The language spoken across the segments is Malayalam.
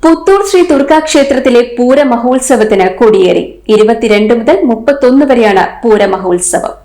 പുത്തൂർ ശ്രീ ദുർഗാ ക്ഷേത്രത്തിലെ പൂരമഹോത്സവത്തിന് കൊടിയേറി 22 മുതൽ 31 വരെയാണ് പൂരമഹോത്സവം.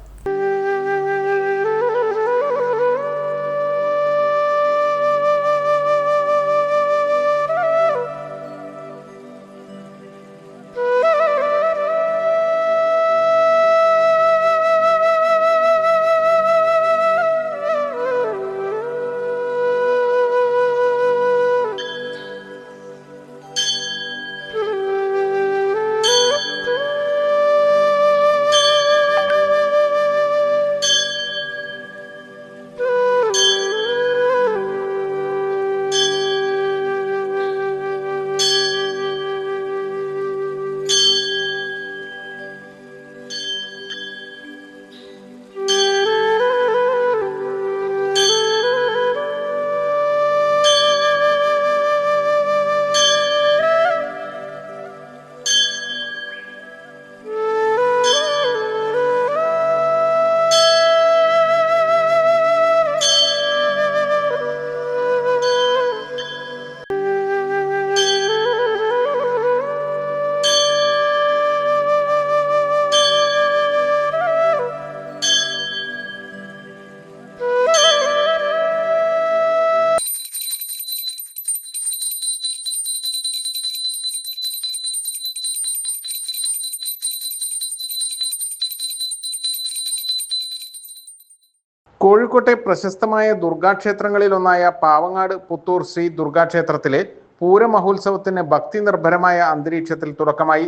കോഴിക്കോട്ടെ പ്രശസ്തമായ ദുർഗാക്ഷേത്രങ്ങളിലൊന്നായ പാവങ്ങാട് പുത്തൂർ ശ്രീ ദുർഗാക്ഷേത്രത്തിലെ പൂരമഹോത്സവത്തിന് ഭക്തി നിർഭരമായ അന്തരീക്ഷത്തിൽ തുടക്കമായി.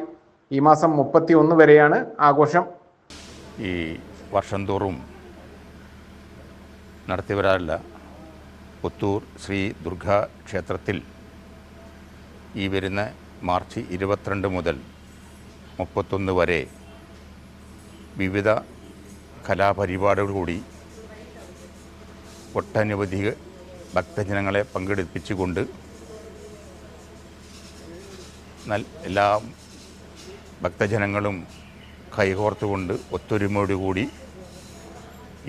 ഈ മാസം 31 വരെയാണ് ആഘോഷം. ഈ വർഷം തോറും നടത്തിവരാറുള്ള പുത്തൂർ ശ്രീ ദുർഗാ ക്ഷേത്രത്തിൽ ഈ വരുന്ന മാർച്ച് 22 മുതൽ 31 വരെ വിവിധ കലാപരിപാടികൾ കൂടി ഒട്ടനവധി ഭക്തജനങ്ങളെ പങ്കെടുപ്പിച്ചുകൊണ്ട് എല്ലാ ഭക്തജനങ്ങളും കൈകോർത്തുകൊണ്ട് ഒത്തൊരുമയോടുകൂടി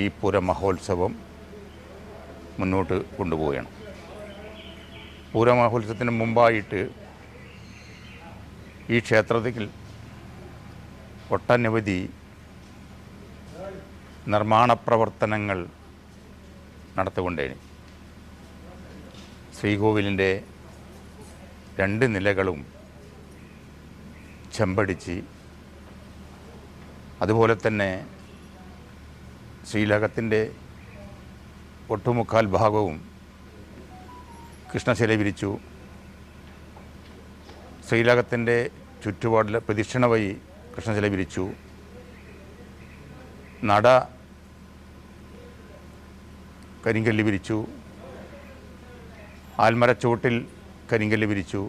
ഈ പൂരമഹോത്സവം മുന്നോട്ട് കൊണ്ടുപോവുകയാണ്. പൂരമഹോത്സവത്തിന് മുമ്പായിട്ട് ഈ ക്ഷേത്രത്തിൽ ഒട്ടനവധി നിർമ്മാണ പ്രവർത്തനങ്ങൾ നടത്തിക്കൊണ്ടേനി. ശ്രീകോവിലിൻ്റെ 2 നിലകളും ചെമ്പടിച്ച്, അതുപോലെ തന്നെ ശ്രീലകത്തിൻ്റെ ഒട്ടുമുക്കാൽ ഭാഗവും കൃഷ്ണശില വിരിച്ചു. ശ്രീലകത്തിൻ്റെ ചുറ്റുപാടിലെ പ്രദക്ഷിണ വഴി കൃഷ്ണശില വിരിച്ചു. നട കരിങ്കല്ല് വിരിച്ചു. ആൽമരച്ചുവട്ടിൽ കരിങ്കല്ല് വിരിച്ചു.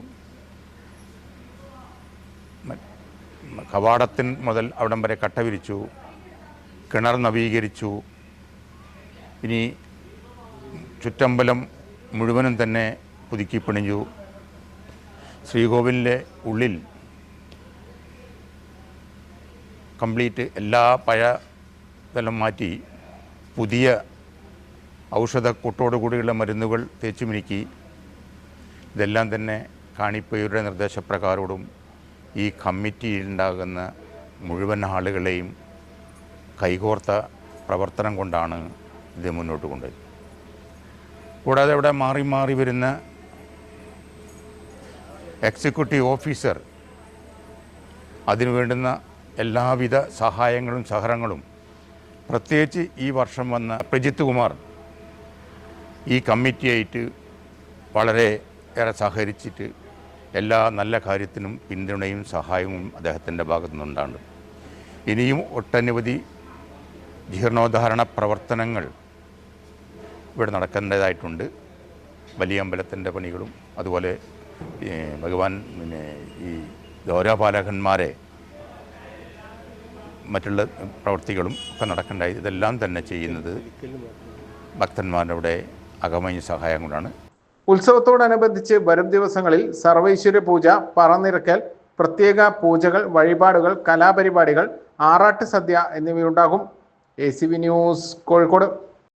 കവാടത്തിൻ മുതൽ അവിടം വരെ കട്ട വിരിച്ചു. കിണർ നവീകരിച്ചു. ഇനി ചുറ്റമ്പലം മുഴുവനും തന്നെ പുതുക്കി പണിഞ്ഞു. ശ്രീകോവിലിൻ്റെ ഉള്ളിൽ കംപ്ലീറ്റ് എല്ലാ പഴയതെല്ലാം മാറ്റി പുതിയ ഔഷധക്കൂട്ടോടുകൂടിയുള്ള മരുന്നുകൾ തേച്ചു മിനുക്കി. ഇതെല്ലാം തന്നെ കാണിപ്പയുടെ നിർദ്ദേശപ്രകാരവും ഈ കമ്മിറ്റിയിലുണ്ടാകുന്ന മുഴുവൻ ആളുകളെയും കൈകോർത്ത പ്രവർത്തനം കൊണ്ടാണ് ഇത് മുന്നോട്ട് കൊണ്ടുപോയത്. കൂടാതെ ഇവിടെ മാറി മാറി വരുന്ന എക്സിക്യൂട്ടീവ് ഓഫീസർ അതിനു വേണ്ടുന്ന എല്ലാവിധ സഹായങ്ങളും സഹകരണങ്ങളും, പ്രത്യേകിച്ച് ഈ വർഷം വന്ന പ്രജിത്ത് കുമാർ ഈ കമ്മിറ്റിയായിട്ട് വളരെ ഏറെ സഹകരിച്ചിട്ട് എല്ലാ നല്ല കാര്യത്തിനും പിന്തുണയും സഹായവും അദ്ദേഹത്തിൻ്റെ ഭാഗത്തു നിന്നുണ്ടാകും. ഇനിയും ഒട്ടനവധി ജീർണോദ്ധാരണ പ്രവർത്തനങ്ങൾ ഇവിടെ നടക്കേണ്ടതായിട്ടുണ്ട്. വലിയ അമ്പലത്തിൻ്റെ പണികളും അതുപോലെ ഭഗവാൻ ഈ ദ്വാരപാലകന്മാരെ മറ്റുള്ള പ്രവൃത്തികളും ഒക്കെ നടക്കേണ്ടതായി. ഇതെല്ലാം തന്നെ ചെയ്യുന്നത് ഭക്തന്മാരുടെ അകമഞ്ഞ സഹായം കൊണ്ടാണ്. ഉത്സവത്തോടനുബന്ധിച്ച് വരും ദിവസങ്ങളിൽ സർവൈശ്വര്യ പൂജ, പറനിരക്കൽ, പ്രത്യേക പൂജകൾ, വഴിപാടുകൾ, കലാപരിപാടികൾ, ആറാട്ട് സദ്യ എന്നിവയുണ്ടാകും. ACV news, Kozhikode.